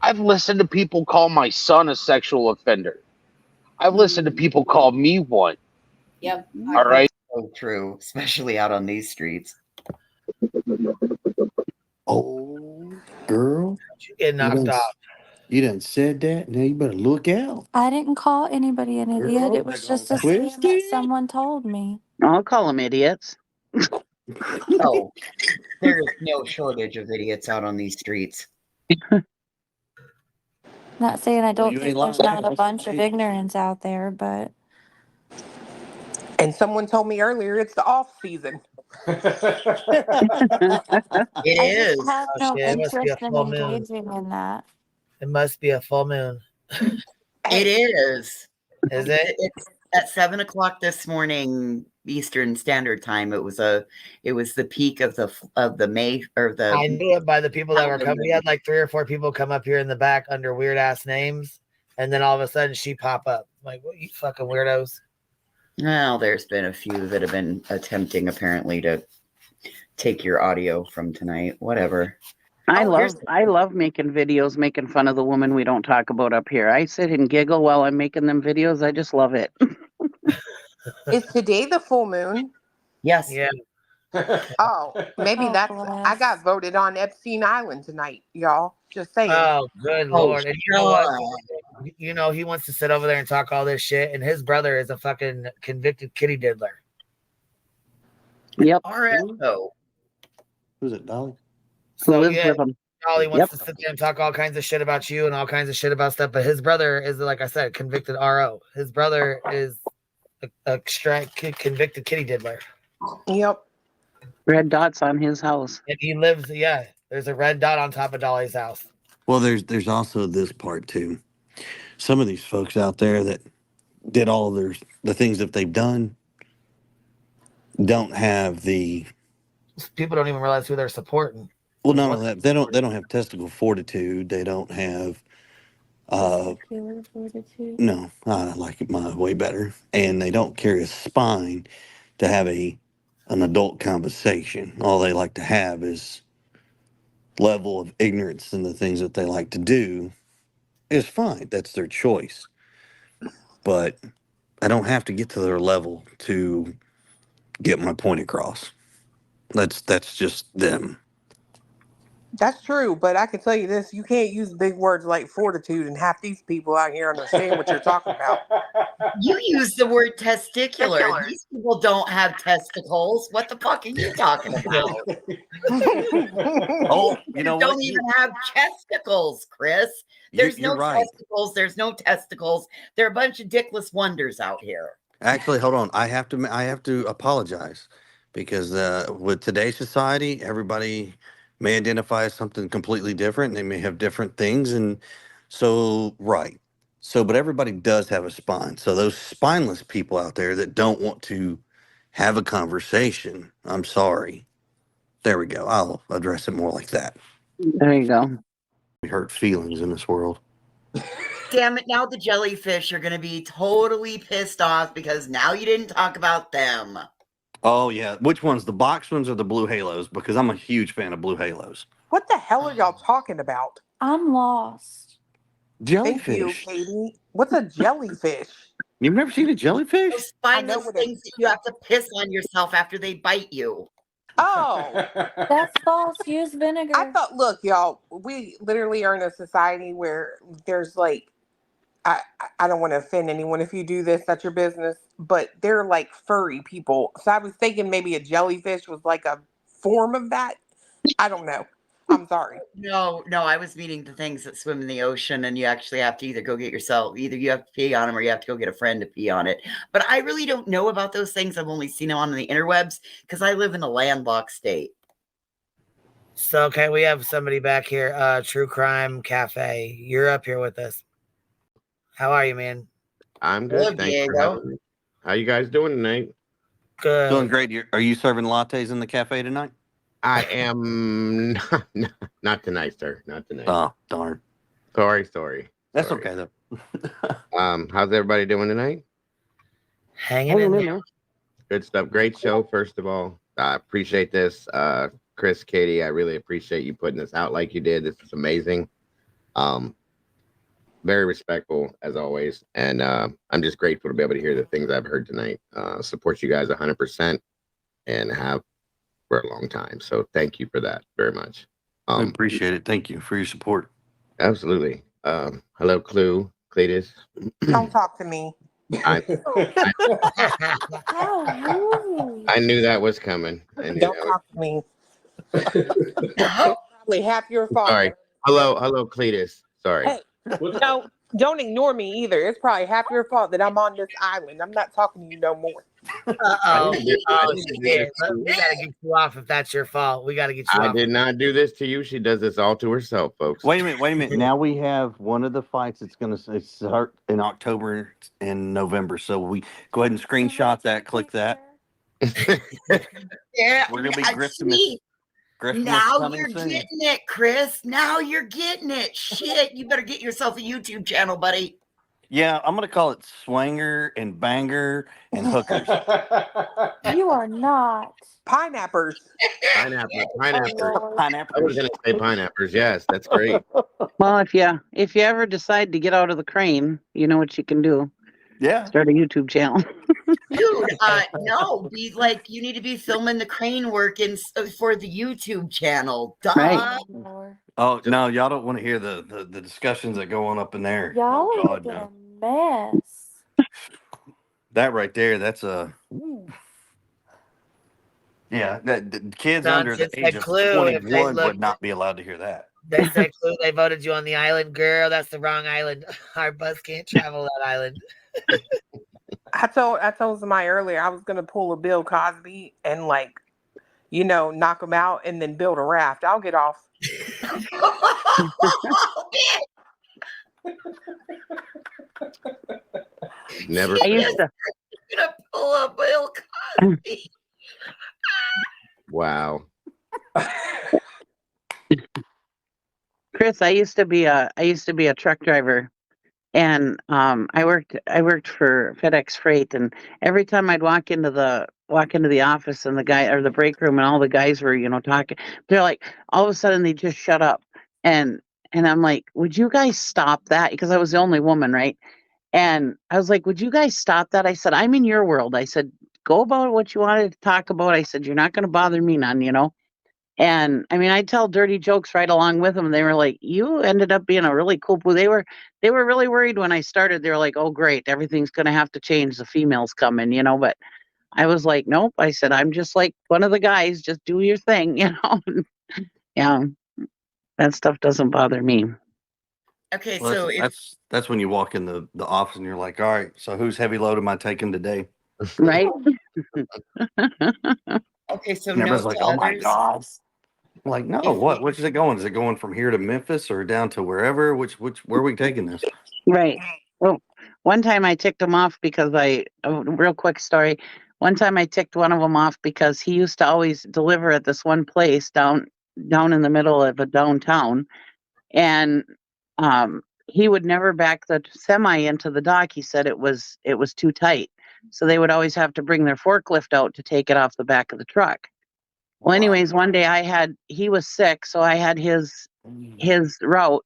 I've listened to people call my son a sexual offender. I've listened to people call me one. Yep. All right. So true, especially out on these streets. Oh, girl. You get knocked off. You done said that. Now you better look out. I didn't call anybody an idiot. It was just a scam that someone told me. I'll call them idiots. Oh, there is no shortage of idiots out on these streets. Not saying I don't you think ain't there's lying. not a bunch of ignorance out there, but And someone told me earlier it's the off season. It I is. just have no shit, it must be a interest in full moon. engaging in that. It must be a full moon. It is. Is it? It's at 7:00 this morning Eastern Standard Time. It was the peak of the May or the. I knew it by the people that were coming. We had like 3 or 4 people come up here in the back under weird ass names, and then all of a sudden she pop up. I'm like, what, you fucking weirdos? Well, there's been a few that have been attempting apparently to take your audio from tonight. Whatever. I love making videos, making fun of the woman we don't talk about up here. I sit and giggle while I'm making them videos. I just love it. Is today the full moon? Yes. Yeah. Oh, maybe Oh, that's. bless. I got voted on Epstein Island tonight, y'all. Just saying. Oh, good lord! And you know God. what? You know he wants to sit over there and talk all this shit, and his brother is a fucking convicted kitty diddler. Yep. RSO. Who's it, Dolly? So Lives yeah, with them. Ollie wants to sit there and talk all kinds of shit about you and all kinds of shit about stuff, but his brother is, like I said, convicted RO. His brother is a convicted kitty diddler. Yep. Red dots on his house. And he lives, yeah, there's a red dot on top of Dolly's house. Well, there's also this part too. Some of these folks out there that did all the things that they've done don't have the. People don't even realize who they're supporting. Well, not only that, they don't have testicle fortitude. They don't have. No, I like it my way better, and they don't carry a spine to have an adult conversation. All they like to have is level of ignorance in the things that they like to do is fine. That's their choice. But I don't have to get to their level to get my point across. That's just them. That's true, but I can tell you this: you can't use big words like fortitude, and half these people out here understand what you're talking about. You use the word testicular. These people don't have testicles. What the fuck are you talking about? Oh, you know don't what? even have testicles, Chris. There's You're no right. testicles. There's no testicles. They're a bunch of dickless wonders out here. Actually, hold on. I have to apologize because with today's society, everybody may identify as something completely different. They may have different things, and so right. So, but everybody does have a spine. So those spineless people out there that don't want to have a conversation, I'm sorry. There we go. I'll address it more like that. There you go. We hurt feelings in this world. Damn it, now the jellyfish are going to be totally pissed off because now you didn't talk about them. Oh, yeah. Which ones? The box ones or the blue halos? Because I'm a huge fan of blue halos. What the hell are y'all talking about? I'm lost. Thank you, Jellyfish. Katie. What's a jellyfish? You've never seen a jellyfish? Those spineless what it- things that you have to piss on yourself after they bite you. Oh, That's false. Use vinegar. I thought. Look, y'all. We literally are in a society where there's like, I don't want to offend anyone. If you do this, that's your business. But they're like furry people. So I was thinking maybe a jellyfish was like a form of that. I don't know. I'm sorry. No, I was meaning the things that swim in the ocean, and you actually have to either go get yourself, either you have to pee on them or you have to go get a friend to pee on it. But I really don't know about those things. I've only seen them on the interwebs because I live in a landlocked state. So, okay, we have somebody back here, True Crime Cafe. You're up here with us. How are you, man? I'm Hello, good. Thanks for Diego. having me. How you guys doing tonight? Good. Doing great. Are you serving lattes in the cafe tonight? I am not tonight, sir. Not tonight. Oh, darn. Sorry. That's Sorry. okay, though. How's everybody doing tonight? Hanging in there. Good stuff. Great show, first of all. I appreciate this. Chris, Katie, I really appreciate you putting this out like you did. This is amazing. Very respectful as always, and I'm just grateful to be able to hear the things I've heard tonight. Support you guys 100% and have for a long time. So thank you for that very much. I appreciate it. Thank you for your support. Absolutely. Hello, Cletus. Don't talk to me. How rude. I knew that was coming. I knew Don't that was. talk to me. Probably half your fault. Sorry. Hello, Cletus. Sorry. Hey, don't ignore me either. It's probably half your fault that I'm on this island. I'm not talking to you no more. Oh shit! We gotta get you off if that's your fault. We gotta get you I off. did not do this to you. She does this all to herself, folks. Wait a minute. Now we have one of the fights that's going to start in October and November. So we go ahead and screenshot that. Click that. Yeah, We're going to be see, now you're getting it, Chris. Now you're getting it. Shit, you better get yourself a YouTube channel, buddy. Yeah, I'm going to call it Swanger and Banger and Hookers. You are not. Pineappers. Pineapple. Oh, I was going to say pineapples. Yes, that's great. Well, if you ever decide to get out of the crane, you know what you can do. Yeah. Start a YouTube channel. Dude, no, be like you need to be filming the crane work for the YouTube channel. Duh. Right. Oh no, y'all don't want to hear the discussions that go on up in there. Y'all Oh, are God, making no. a mess. That right there, that's a yeah. The kids under the Nonsense. age That of clue, if they 21 look- would not be allowed to hear that. They said Clue, they voted you on the island, girl. That's the wrong island. Our bus can't travel that island. I told somebody earlier I was gonna pull a Bill Cosby and knock him out and then build a raft. I'll get off. Never. I used to. Gonna pull up Bill Cosby. Wow. Chris, I used to be a truck driver, and I worked for FedEx Freight, and every time I'd walk into the office and the guy or the break room and all the guys were talking, they're like all of a sudden they just shut up, and I'm like, would you guys stop that? Because I was the only woman, right? And I was like, would you guys stop that? I said, I'm in your world. I said, go about what you wanted to talk about. I said, you're not going to bother me none. And I mean, I tell dirty jokes right along with them. They were like, "You ended up being a really cool." They were really worried when I started. They were like, "Oh, great, everything's gonna have to change. The females coming." But I was like, "Nope." I said, "I'm just like one of the guys. Just do your thing." Yeah, that stuff doesn't bother me. Okay, Well, so that's when you walk in the office and you're like, all right, so whose heavy load am I taking today? Right? okay, so And everyone's no like, oh my others. God. I'm like, no, which is it going? Is it going from here to Memphis or down to wherever? Where are we taking this? Right. Well, one time I ticked him off because a real quick story. One time I ticked one of them off because he used to always deliver at this one place down in the middle of a downtown, and he would never back the semi into the dock. He said it was too tight, so they would always have to bring their forklift out to take it off the back of the truck. Well, anyways, one day he was sick, so I had his route,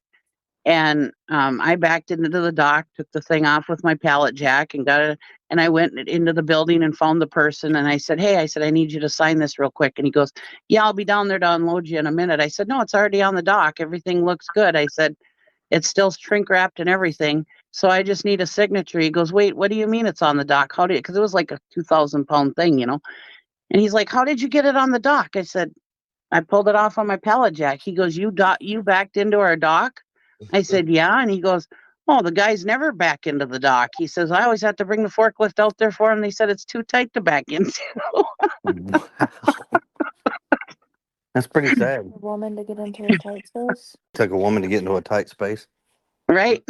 and I backed into the dock, took the thing off with my pallet jack, and got it. And I went into the building and found the person, and I said, "Hey," I said, "I need you to sign this real quick." And he goes, "Yeah, I'll be down there to unload you in a minute." I said, "No, it's already on the dock. Everything looks good." I said, "It's still shrink wrapped and everything. So I just need a signature." He goes, "Wait, what do you mean it's on the dock? How did?" Because it was like a 2,000-pound thing. And he's like, "How did you get it on the dock?" I said, "I pulled it off on my pallet jack." He goes, You backed into our dock?" I said, "Yeah." And he goes, "Oh, the guys never back into the dock." He says, "I always have to bring the forklift out there for him. They said it's too tight to back into." That's pretty sad. A woman to get into a tight space. Took a woman to get into a tight space. Right?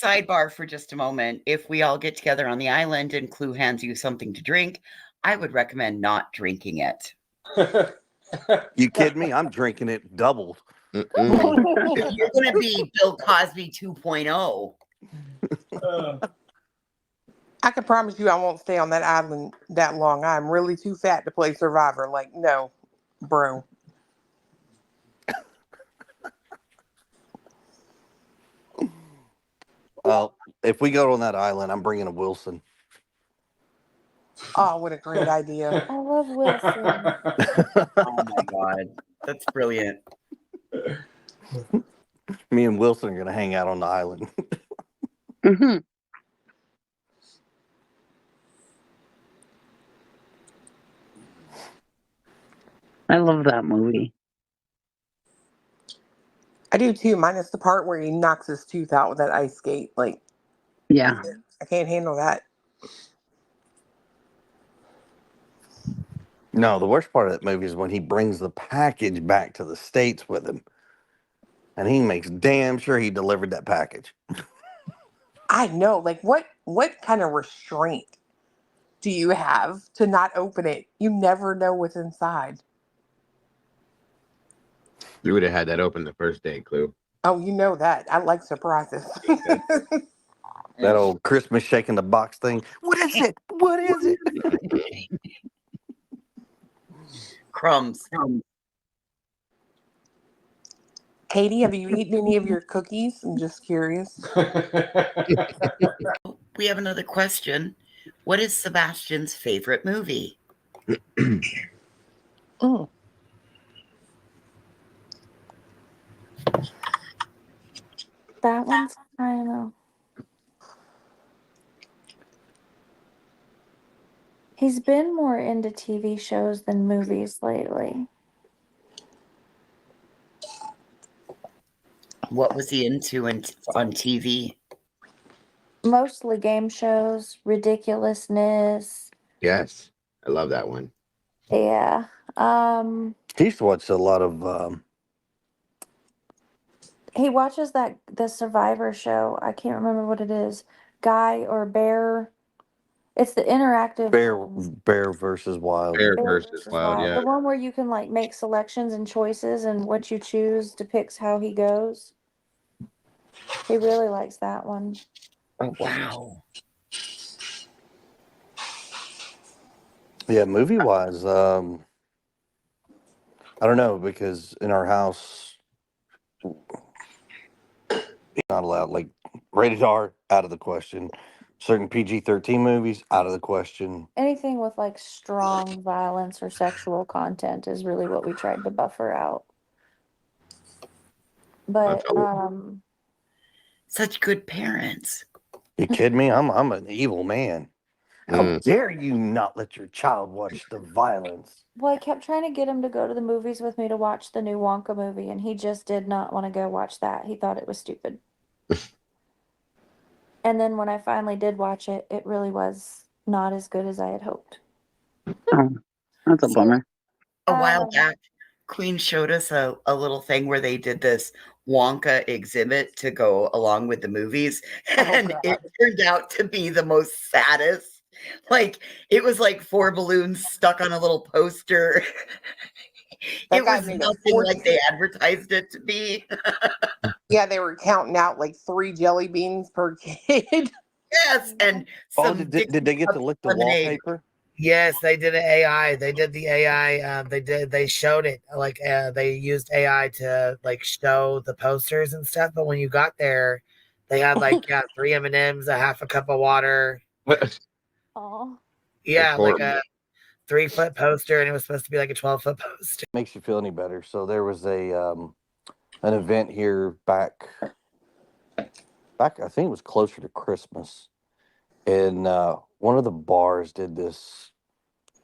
Sidebar for just a moment. If we all get together on the island and Clue hands you something to drink, I would recommend not drinking it. You kidding me? I'm drinking it doubled. You're going to be Bill Cosby 2.0. I can promise you I won't stay on that island that long. I'm really too fat to play Survivor. No, bro. if we go on that island, I'm bringing a Wilson. Oh, what a great idea. I love Wilson. Oh my God. That's brilliant. Me and Wilson are gonna hang out on the island. Hmm. I love that movie. I do too, minus the part where he knocks his tooth out with that ice skate. Like, Yeah. I can't handle that. No, the worst part of that movie is when he brings the package back to the States with him. And he makes damn sure he delivered that package. I know. Like, what kind of restraint do you have to not open it? You never know what's inside. You would have had that open the first day, Clue. Oh, you know that. I like surprises. That old Christmas shaking the box thing. What is it? What is it? Crumbs. Katie, have you eaten any of your cookies? I'm just curious. We have another question. What is Sebastian's favorite movie? Mm. That one's kind of. He's been more into TV shows than movies lately. What was he into on TV? Mostly game shows, ridiculousness. Yes, I love that one. Yeah. He used to watch a lot of He watches the Survivor show. I can't remember what it is. Guy or Bear. It's the interactive Bear versus Wild. Bear Bear versus versus Wild, Wild. yeah. The one where you can like make selections and choices, and what you choose depicts how he goes. He really likes that one. Oh, wow. Yeah, movie wise, I don't know, because in our house he's not allowed, like, rated R, out of the question. Certain PG-13 movies, out of the question. Anything with like strong violence or sexual content is really what we tried to buffer out. But Such good parents. You kidding me? I'm an evil man. How dare you not let your child watch the violence? well, I kept trying to get him to go to the movies with me to watch the new Wonka movie, and he just did not want to go watch that. He thought it was stupid. And then when I finally did watch it, it really was not as good as I had hoped. Oh, that's a So, bummer. a while back, Queen showed us a little thing where they did this Wonka exhibit to go along with the movies. And it turned out to be the most saddest. Like, it was like 4 balloons stuck on a little poster. It guy was made a nothing like fortune. they advertised it to be. Yeah, they were counting out like 3 jelly beans per kid. Yes, and some did they get to lick the lemonade. wallpaper? Yes, they did an AI. They did the AI. They showed it like they used AI to like show the posters and stuff. But when you got there, they had like 3 M&Ms, a half a cup of water. Oh. Yeah, like a 3-foot poster, and it was supposed to be like a 12-foot poster. Makes you feel any better. So there was an event here back I think it was closer to Christmas, and one of the bars did this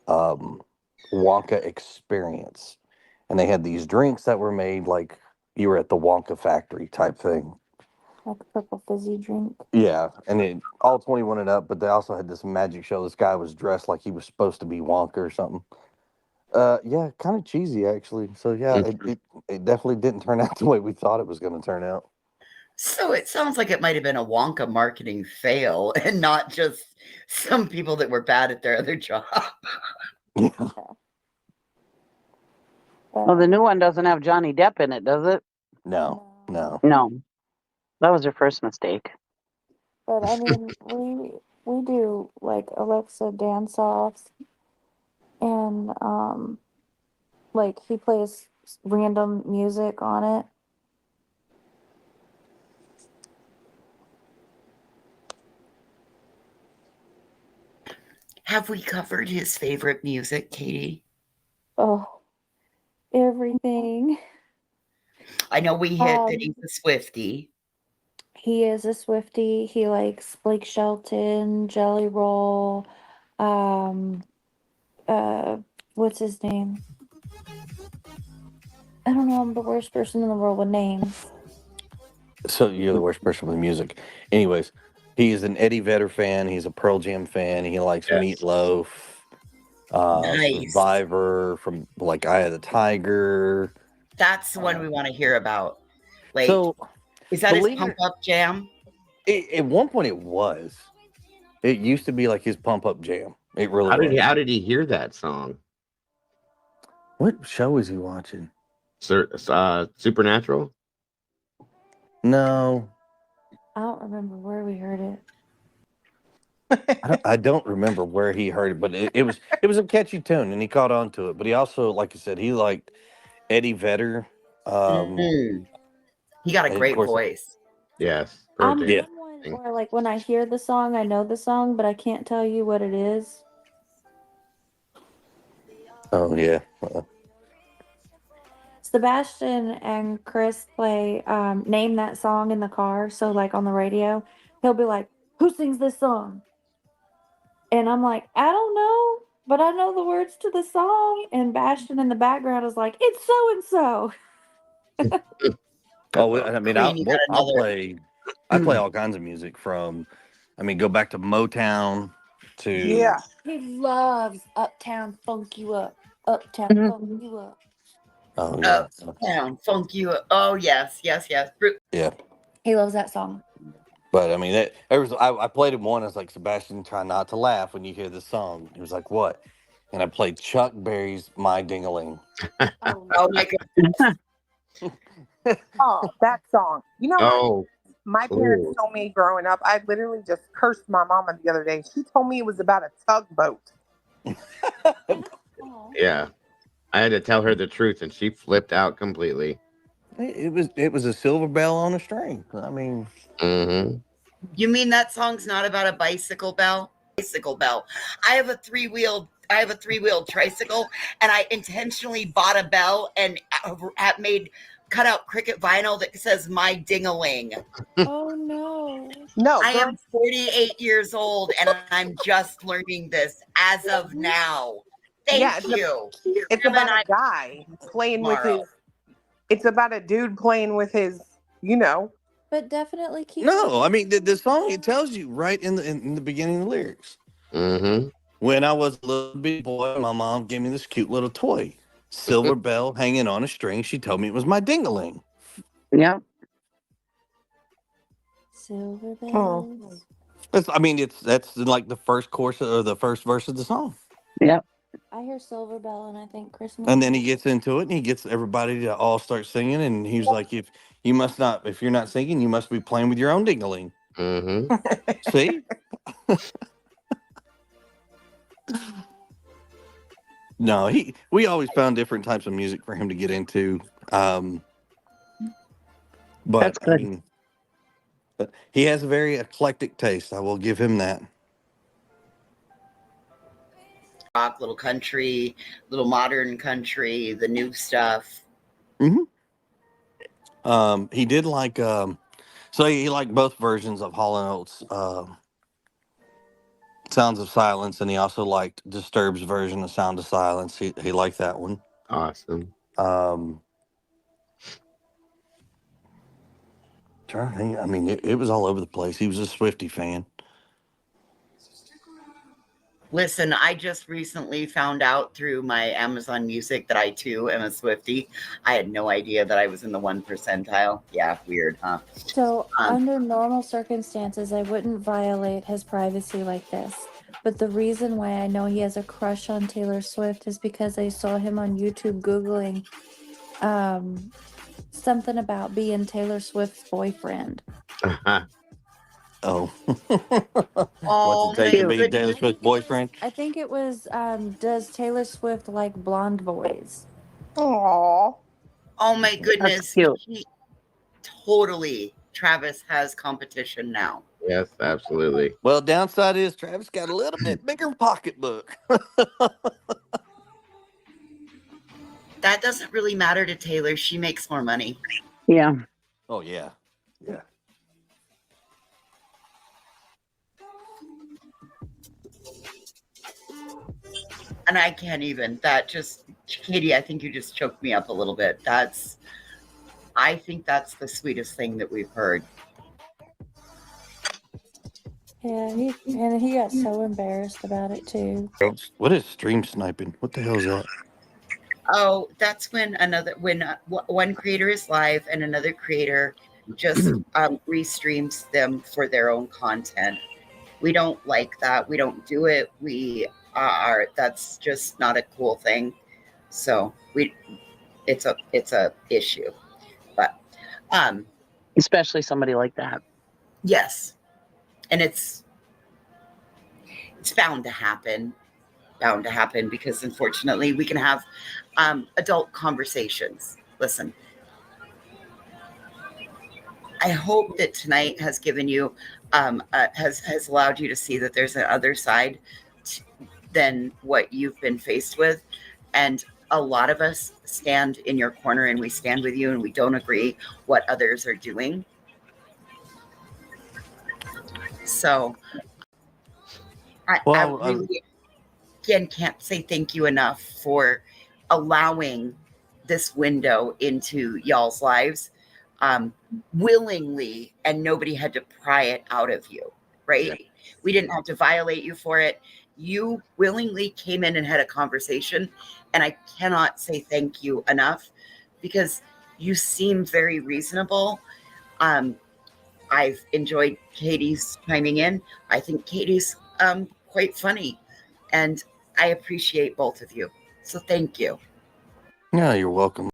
Wonka experience, and they had these drinks that were made like you were at the Wonka factory type thing. Like a purple fizzy drink. Yeah, and it all 21 and up, but they also had this magic show. This guy was dressed like he was supposed to be Wonka or something. Yeah, kind of cheesy actually. So yeah, it definitely didn't turn out the way we thought it was going to turn out. So it sounds like it might have been a Wonka marketing fail and not just some people that were bad at their other job. Yeah. Well, the new one doesn't have Johnny Depp in it, does it? No. No. That was your first mistake. But I mean, we do like Alexa dance offs, and like he plays random music on it. Have we covered his favorite music, Katie? Oh, everything. I know we hit that he's a Swiftie. He is a Swiftie. He likes Blake Shelton, Jelly Roll, what's his name? I don't know. I'm the worst person in the world with names. So you're the worst person with music. Anyways, he's an Eddie Vedder fan. He's a Pearl Jam fan. He likes Yes. Meatloaf, Nice. Survivor from like Eye of the Tiger. That's the one we want to hear about. Like, So is that his believe pump it- up jam? At one point, it was. It used to be like his pump up jam. It really was. How did he hear that song? What show is he watching? Supernatural? No, I don't remember where we heard it. I don't remember where he heard it, but it was a catchy tune, and he caught on to it. But he also, like I said, he liked Eddie Vedder. He got a and of great course- voice. Yes. Pearl I'm Jam. Yeah. one where, like, when I hear the song, I know the song, but I can't tell you what it is. Oh yeah. Sebastian and Chris play name that song in the car. So like on the radio, he'll be like, "Who sings this song?" And I'm like, "I don't know, but I know the words to the song." And Bastion in the background is like, "It's so and so." Oh, I mean, Queen, you got I'll another- play. I play all kinds of music from. I mean, go back to Motown to Yeah. He loves Uptown Funk You Up. Uptown Mhm. Funk You Up. Oh yeah, Down, funk you. Oh yes. yeah. He loves that song. But I mean, I played him one. I was like, Sebastian, try not to laugh when you hear this song. He was like, what? And I played Chuck Berry's "My Ding-a-Ling." Oh, Oh my goodness. Oh, that song. You know what? Oh, My cool. parents told me growing up, I literally just cursed my mama the other day. She told me it was about a tugboat. oh. Yeah. I had to tell her the truth, and she flipped out completely. It was a silver bell on a string. I mean, Mm-hmm. You mean that song's not about a bicycle bell? Bicycle bell. I have a three-wheeled tricycle, and I intentionally bought a bell and cut out cricket vinyl that says "My ding-a-ling." Oh no. No, I girl, am 48 years old, and I'm just learning this as of now. Yeah, Thank you. it's Em about and a guy playing with tomorrow. his. It's about a dude playing with his. You know. But definitely keep. no, I mean the song. It tells you right in the beginning of the lyrics. Mm-hmm. When I was a little bitty boy, my mom gave me this cute little toy, silver bell hanging on a string. She told me it was my ding-a-ling. Yep. Silver Oh. bells. That's like the first chorus or the first verse of the song. Yep. I hear Silver Bell and I think Christmas. And then he gets into it and he gets everybody to all start singing. And he's like, if you're not singing, you must be playing with your own ding-a-ling. Mm-hmm. See? No, we always found different types of music for him to get into. But That's good. I mean, but he has a very eclectic taste. I will give him that. Rock, little country, little modern country, the new stuff. He did like so he liked both versions of Hall and Oates Sounds of Silence, and he also liked Disturbed's version of Sound of Silence. He liked that one. Awesome. Trying to think, I mean, it was all over the place. He was a Swiftie fan. Listen, I just recently found out through my Amazon Music that I too am a Swiftie. I had no idea that I was in the 1 percentile. Yeah, weird, huh? So, under normal circumstances, I wouldn't violate his privacy like this. But the reason why I know he has a crush on Taylor Swift is because I saw him on YouTube Googling something about being Taylor Swift's boyfriend. Oh. Oh, What's it take to my be Taylor Swift's boyfriend? I think it was, does Taylor Swift like blonde boys? Aw. Oh my goodness. cute. Totally. Travis has competition now. Yes, absolutely. Well, downside is Travis got a little bit bigger pocketbook. That doesn't really matter to Taylor. She makes more money. Yeah. Oh yeah, yeah. And I can't even. That just, Katie, I think you just choked me up a little bit. I think that's the sweetest thing that we've heard. Yeah, he got so embarrassed about it too. What is stream sniping? What the hell is that? Oh, that's when one creator is live and another creator just restreams them for their own content. We don't like that. We don't do it. That's just not a cool thing. So it's a issue. But Especially somebody like that. yes. And it's bound to happen. Bound to happen because unfortunately we can have adult conversations. Listen, I hope that tonight has given you has allowed you to see that there's an other side than what you've been faced with, and a lot of us stand in your corner and we stand with you and we don't agree what others are doing. So I really again can't say thank you enough for allowing this window into y'all's lives willingly, and nobody had to pry it out of you, right? Yeah. We didn't have to violate you for it. You willingly came in and had a conversation, and I cannot say thank you enough because you seem very reasonable. I've enjoyed Katie's chiming in. I think Katie's quite funny, and I appreciate both of you. So thank you. Yeah, you're welcome.